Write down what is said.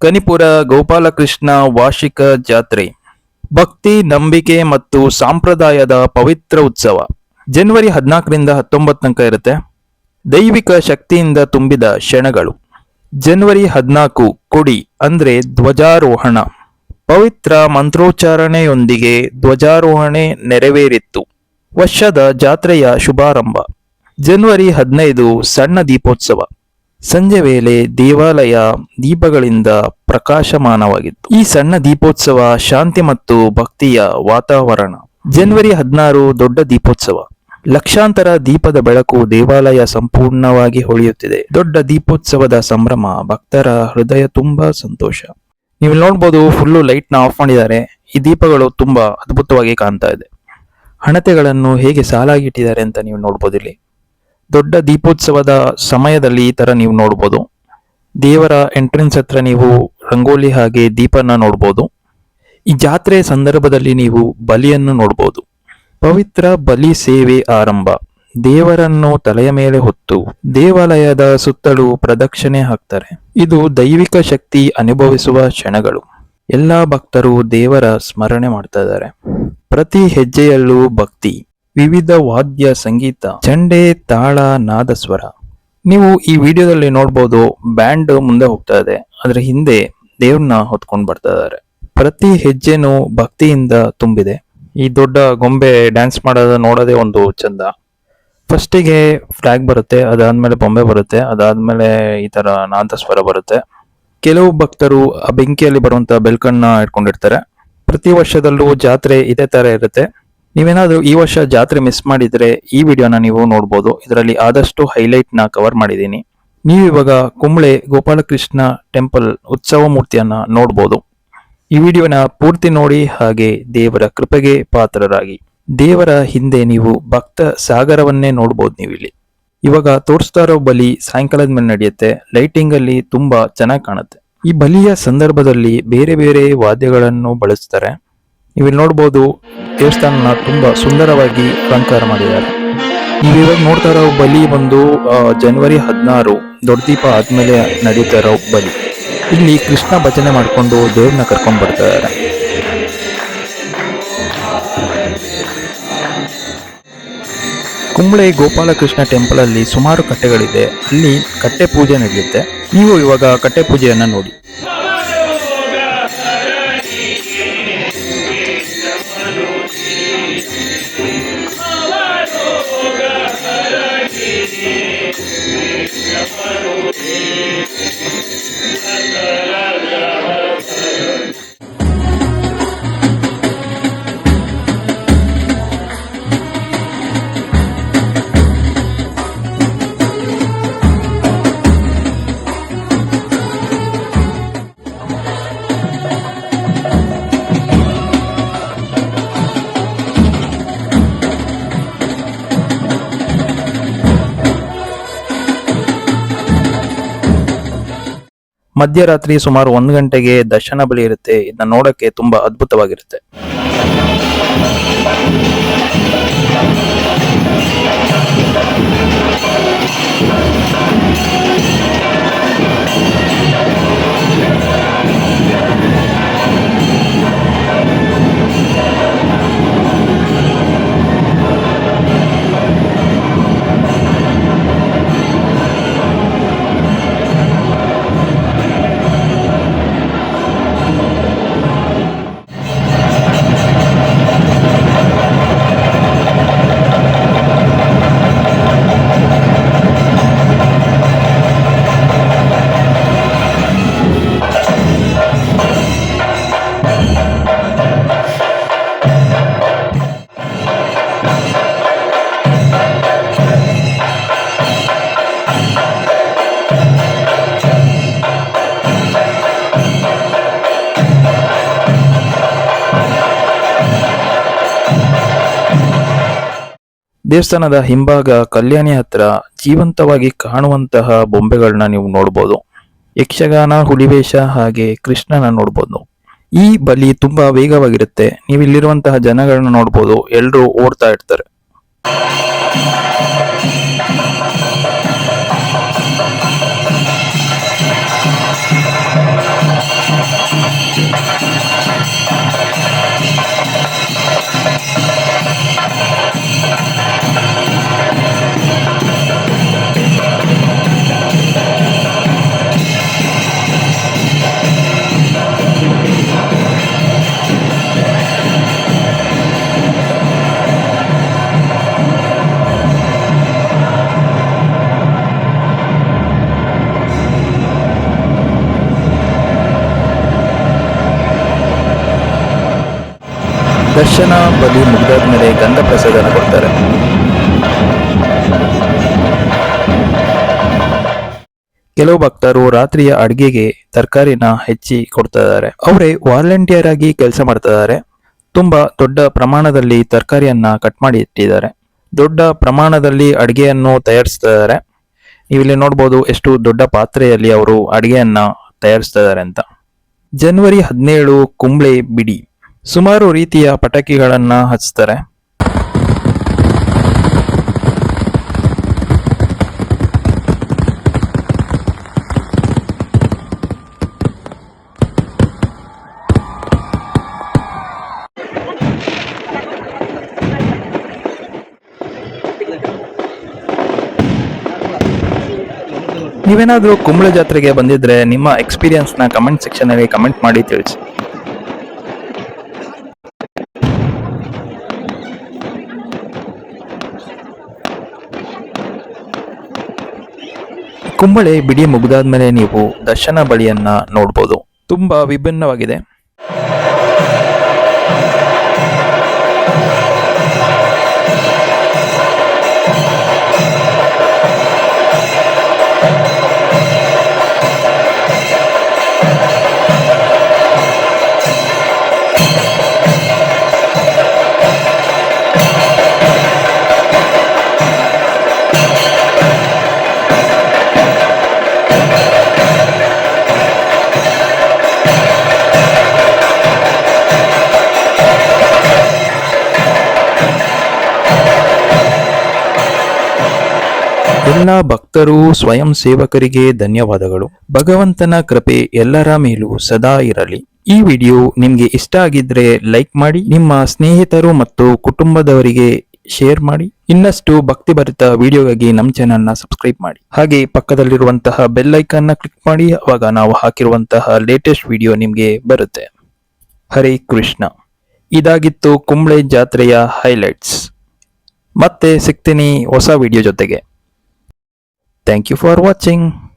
ಕನಿಪುರ ಗೋಪಾಲಕೃಷ್ಣ ವಾರ್ಷಿಕ ಜಾತ್ರೆ ಭಕ್ತಿ, ನಂಬಿಕೆ ಮತ್ತು ಸಂಪ್ರದಾಯದ ಪವಿತ್ರ ಉತ್ಸವ. ಜನವರಿ 14ರಿಂದ 19 ತನಕ ಇರುತ್ತೆ. ದೈವಿಕ ಶಕ್ತಿಯಿಂದ ತುಂಬಿದ ಕ್ಷಣಗಳು. ಜನವರಿ 14 ಕೊಡಿ ಅಂದ್ರೆ ಧ್ವಜಾರೋಹಣ. ಪವಿತ್ರ ಮಂತ್ರೋಚ್ಚಾರಣೆಯೊಂದಿಗೆ ಧ್ವಜಾರೋಹಣೆ ನೆರವೇರಿತ್ತು. ವರ್ಷದ ಜಾತ್ರೆಯ ಶುಭಾರಂಭ. ಜನವರಿ 15 ಸಣ್ಣ ದೀಪೋತ್ಸವ. ಸಂಜೆ ವೇಳೆ ದೇವಾಲಯ ದೀಪಗಳಿಂದ ಪ್ರಕಾಶಮಾನವಾಗಿತ್ತು. ಈ ಸಣ್ಣ ದೀಪೋತ್ಸವ ಶಾಂತಿ ಮತ್ತು ಭಕ್ತಿಯ ವಾತಾವರಣ. ಜನವರಿ 16 ದೊಡ್ಡ ದೀಪೋತ್ಸವ. ಲಕ್ಷಾಂತರ ದೀಪದ ಬೆಳಕು ದೇವಾಲಯ ಸಂಪೂರ್ಣವಾಗಿ ಹೊಳೆಯುತ್ತಿದೆ. ದೊಡ್ಡ ದೀಪೋತ್ಸವದ ಸಂಭ್ರಮ, ಭಕ್ತರ ಹೃದಯ ತುಂಬಾ ಸಂತೋಷ. ನೀವು ನೋಡ್ಬೋದು, ಫುಲ್ಲು ಲೈಟ್ ನ ಆಫ್ ಮಾಡಿದ್ದಾರೆ. ಈ ದೀಪಗಳು ತುಂಬಾ ಅದ್ಭುತವಾಗಿ ಕಾಣ್ತಾ ಇದೆ. ಹಣತೆಗಳನ್ನು ಹೇಗೆ ಸಾಲಾಗಿ ಇಟ್ಟಿದ್ದಾರೆ ಅಂತ ನೀವು ನೋಡ್ಬೋದು. ಇಲ್ಲಿ ದೊಡ್ಡ ದೀಪೋತ್ಸವದ ಸಮಯದಲ್ಲಿ ಈ ತರ ನೀವು ನೋಡ್ಬೋದು. ದೇವರ ಎಂಟ್ರೆನ್ಸ್ ಹತ್ರ ನೀವು ರಂಗೋಲಿ ಹಾಗೆ ದೀಪನ ನೋಡ್ಬೋದು. ಈ ಜಾತ್ರೆ ಸಂದರ್ಭದಲ್ಲಿ ನೀವು ಬಲಿಯನ್ನು ನೋಡ್ಬೋದು. ಪವಿತ್ರ ಬಲಿ ಸೇವೆ ಆರಂಭ. ದೇವರನ್ನು ತಲೆಯ ಮೇಲೆ ಹೊತ್ತು ದೇವಾಲಯದ ಸುತ್ತಲೂ ಪ್ರದಕ್ಷಿಣೆ ಹಾಕ್ತಾರೆ. ಇದು ದೈವಿಕ ಶಕ್ತಿ ಅನುಭವಿಸುವ ಕ್ಷಣಗಳು. ಎಲ್ಲಾ ಭಕ್ತರು ದೇವರ ಸ್ಮರಣೆ ಮಾಡ್ತಾ ಇದ್ದಾರೆ. ಪ್ರತಿ ಹೆಜ್ಜೆಯಲ್ಲೂ ಭಕ್ತಿ, ವಿವಿಧ ವಾದ್ಯ ಸಂಗೀತ, ಚಂಡೆ, ತಾಳ, ನಾದಸ್ವರ. ನೀವು ಈ ವಿಡಿಯೋದಲ್ಲಿ ನೋಡ್ಬೋದು, ಬ್ಯಾಂಡ್ ಮುಂದೆ ಹೋಗ್ತಾ ಇದೆ, ಅದ್ರ ಹಿಂದೆ ದೇವ್ರನ್ನ ಹೊತ್ಕೊಂಡು ಬರ್ತಾ ಇದ್ದಾರೆ. ಪ್ರತಿ ಹೆಜ್ಜೆನೂ ಭಕ್ತಿಯಿಂದ ತುಂಬಿದೆ. ಈ ದೊಡ್ಡ ಗೊಂಬೆ ಡ್ಯಾನ್ಸ್ ಮಾಡೋದು ನೋಡೋದೇ ಒಂದು ಚಂದ. ಫಸ್ಟಿಗೆ ಫ್ಲಾಗ್ ಬರುತ್ತೆ, ಅದಾದ್ಮೇಲೆ ಬೊಂಬೆ ಬರುತ್ತೆ, ಅದಾದ್ಮೇಲೆ ಈ ತರ ನಾದಸ್ವರ ಬರುತ್ತೆ. ಕೆಲವು ಭಕ್ತರು ಆ ಬೆಂಕಿಯಲ್ಲಿ ಬರುವಂತ ಬೆಲ್ಕನ್ನ ಇಟ್ಕೊಂಡಿರ್ತಾರೆ. ಪ್ರತಿ ವರ್ಷದಲ್ಲೂ ಜಾತ್ರೆ ಇದೇ ತರ ಇರುತ್ತೆ. ನೀವೇನಾದ್ರೂ ಈ ವರ್ಷ ಜಾತ್ರೆ ಮಿಸ್ ಮಾಡಿದ್ರೆ ಈ ವಿಡಿಯೋನ ನೀವು ನೋಡ್ಬೋದು. ಇದರಲ್ಲಿ ಆದಷ್ಟು ಹೈಲೈಟ್ ನ ಕವರ್ ಮಾಡಿದ್ದೀನಿ. ನೀವು ಇವಾಗ ಕುಂಬ್ಳೆ ಗೋಪಾಲಕೃಷ್ಣ ಟೆಂಪಲ್ ಉತ್ಸವ ಮೂರ್ತಿಯನ್ನ ನೋಡ್ಬೋದು. ಈ ವಿಡಿಯೋನ ಪೂರ್ತಿ ನೋಡಿ, ಹಾಗೆ ದೇವರ ಕೃಪೆಗೆ ಪಾತ್ರರಾಗಿ. ದೇವರ ಹಿಂದೆ ನೀವು ಭಕ್ತ ಸಾಗರವನ್ನೇ ನೋಡ್ಬೋದು. ನೀವು ಇಲ್ಲಿ ಇವಾಗ ತೋರಿಸ್ತಾ ಇರೋ ಬಲಿ ಸಾಯಂಕಾಲದ ಮೇಲೆ ನಡೆಯುತ್ತೆ. ಲೈಟಿಂಗ್ ಅಲ್ಲಿ ತುಂಬಾ ಚೆನ್ನಾಗಿ ಕಾಣುತ್ತೆ. ಈ ಬಲಿಯ ಸಂದರ್ಭದಲ್ಲಿ ಬೇರೆ ಬೇರೆ ವಾದ್ಯಗಳನ್ನು ಬಳಸ್ತಾರೆ. ನೀವಿಲ್ಲಿ ನೋಡ್ಬೋದು, ದೇವಸ್ಥಾನ ತುಂಬಾ ಸುಂದರವಾಗಿ ಅಲಂಕಾರ ಮಾಡಿದ್ದಾರೆ. ನೀವು ಇವಾಗ ನೋಡ್ತಾ ಇರೋ ಬಲಿ ಬಂದು ಜನವರಿ 16 ದೊಡ್ಡ ದೀಪ ಆದ್ಮೇಲೆ ನಡೀತಾ ಇರೋ ಬಲಿ. ಇಲ್ಲಿ ಕೃಷ್ಣ ಭಜನೆ ಮಾಡ್ಕೊಂಡು ದೇವ್ರನ್ನ ಕರ್ಕೊಂಡು ಬರ್ತಾ ಇದ್ದಾರೆ. ಕುಂಬ್ಳೆ ಗೋಪಾಲಕೃಷ್ಣ ಟೆಂಪಲ್ ಅಲ್ಲಿ ಸುಮಾರು ಕಟ್ಟೆಗಳಿದೆ. ಅಲ್ಲಿ ಕಟ್ಟೆ ಪೂಜೆ ನಡೆಯುತ್ತೆ. ನೀವು ಇವಾಗ ಕಟ್ಟೆ ಪೂಜೆಯನ್ನ ನೋಡಿ. ಮಧ್ಯರಾತ್ರಿ ಸುಮಾರು 1 ಗಂಟೆಗೆ ದರ್ಶನ ಬಲಿ ಇರುತ್ತೆ. ಇದನ್ನ ನೋಡಕ್ಕೆ ತುಂಬಾ ಅದ್ಭುತವಾಗಿರುತ್ತೆ. ದೇವಸ್ಥಾನದ ಹಿಂಭಾಗ ಕಲ್ಯಾಣಿ ಹತ್ರ ಜೀವಂತವಾಗಿ ಕಾಣುವಂತಹ ಬೊಂಬೆಗಳನ್ನ ನೀವು ನೋಡ್ಬೋದು. ಯಕ್ಷಗಾನ, ಹುಲಿವೇಷ ಹಾಗೆ ಕೃಷ್ಣನ ನೋಡ್ಬೋದು. ಈ ಬಲಿ ತುಂಬಾ ವೇಗವಾಗಿರುತ್ತೆ. ನೀವು ಇಲ್ಲಿರುವಂತಹ ಜನಗಳನ್ನ ನೋಡ್ಬೋದು, ಎಲ್ರೂ ಓಡ್ತಾ ಇರ್ತಾರೆ. ದರ್ಶನ ಬಲಿ ಮುಗಿದಾದ್ಮೇಲೆ ಗಂಧ ಪ್ರಸಾದನ ಕೊಡ್ತಾರೆ. ಕೆಲವು ಭಕ್ತರು ರಾತ್ರಿಯ ಅಡುಗೆಗೆ ತರಕಾರಿನ ಹೆಚ್ಚಿ ಕೊಡ್ತಾ ಇದ್ದಾರೆ. ಅವರೇ ವಾಲಂಟಿಯರ್ ಆಗಿ ಕೆಲಸ ಮಾಡ್ತಾ ಇದ್ದಾರೆ. ತುಂಬಾ ದೊಡ್ಡ ಪ್ರಮಾಣದಲ್ಲಿ ತರಕಾರಿಯನ್ನ ಕಟ್ ಮಾಡಿ ಇಟ್ಟಿದ್ದಾರೆ. ದೊಡ್ಡ ಪ್ರಮಾಣದಲ್ಲಿ ಅಡುಗೆಯನ್ನು ತಯಾರಿಸ್ತಾ ಇದ್ದಾರೆ. ನೀವಿಲ್ಲಿ ನೋಡ್ಬೋದು ಎಷ್ಟು ದೊಡ್ಡ ಪಾತ್ರೆಯಲ್ಲಿ ಅವರು ಅಡುಗೆಯನ್ನ ತಯಾರಿಸ್ತಾ ಇದ್ದಾರೆ ಅಂತ. ಜನವರಿ 17 ಕುಂಬ್ಳೆ ಬಿಡಿ. ಸುಮಾರು ರೀತಿಯ ಪಟಾಕಿಗಳನ್ನ ಹಚ್ತಾರೆ. ನೀವೇನಾದ್ರೂ ಕುಂಬ್ಳೆ ಜಾತ್ರೆಗೆ ಬಂದಿದ್ರೆ ನಿಮ್ಮ ಎಕ್ಸ್ಪೀರಿಯನ್ಸ್ ನ ಕಮೆಂಟ್ ಸೆಕ್ಷನ್ ಅಲ್ಲಿ ಕಮೆಂಟ್ ಮಾಡಿ ತಿಳಿಸಿ. ಕುಂಬಳೆ ಬಿಡಿ ಮುಗಿದಾದ್ಮೇಲೆ ನೀವು ದರ್ಶನ ಬಳಿಯನ್ನ ನೋಡ್ಬೋದು. ತುಂಬಾ ವಿಭಿನ್ನವಾಗಿದೆ. ಎಲ್ಲ ಭಕ್ತರು ಸ್ವಯಂ ಸೇವಕರಿಗೆ ಧನ್ಯವಾದಗಳು. ಭಗವಂತನ ಕೃಪೆ ಎಲ್ಲರ ಮೇಲೂ ಸದಾ ಇರಲಿ. ಈ ವಿಡಿಯೋ ನಿಮ್ಗೆ ಇಷ್ಟ ಆಗಿದ್ರೆ ಲೈಕ್ ಮಾಡಿ, ನಿಮ್ಮ ಸ್ನೇಹಿತರು ಮತ್ತು ಕುಟುಂಬದವರಿಗೆ ಶೇರ್ ಮಾಡಿ. ಇನ್ನಷ್ಟು ಭಕ್ತಿಭರಿತ ವಿಡಿಯೋಗಾಗಿ ನಮ್ಮ ಚಾನೆಲ್ ನ ಸಬ್ಸ್ಕ್ರೈಬ್ ಮಾಡಿ. ಹಾಗೆ ಪಕ್ಕದಲ್ಲಿರುವಂತಹ ಬೆಲ್ ಐಕಾನ್ ನ ಕ್ಲಿಕ್ ಮಾಡಿ. ಅವಾಗ ನಾವು ಹಾಕಿರುವಂತಹ ಲೇಟೆಸ್ಟ್ ವಿಡಿಯೋ ನಿಮ್ಗೆ ಬರುತ್ತೆ. ಹರೇ ಕೃಷ್ಣ. ಇದಾಗಿತ್ತು ಕುಂಬ್ಳೆ ಜಾತ್ರೆಯ ಹೈಲೈಟ್ಸ್. ಮತ್ತೆ ಸಿಗ್ತೀನಿ ಹೊಸ ವಿಡಿಯೋ ಜೊತೆಗೆ. Thank you for watching.